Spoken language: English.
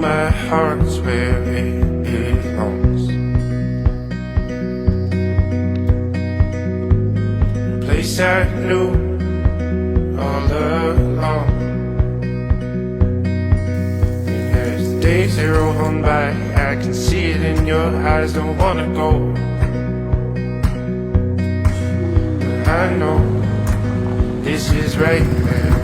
my heart's where it belongs. A place I knew all along. And as the days they roll on by, I can see it in your eyes, don't wanna go. But I know this is right where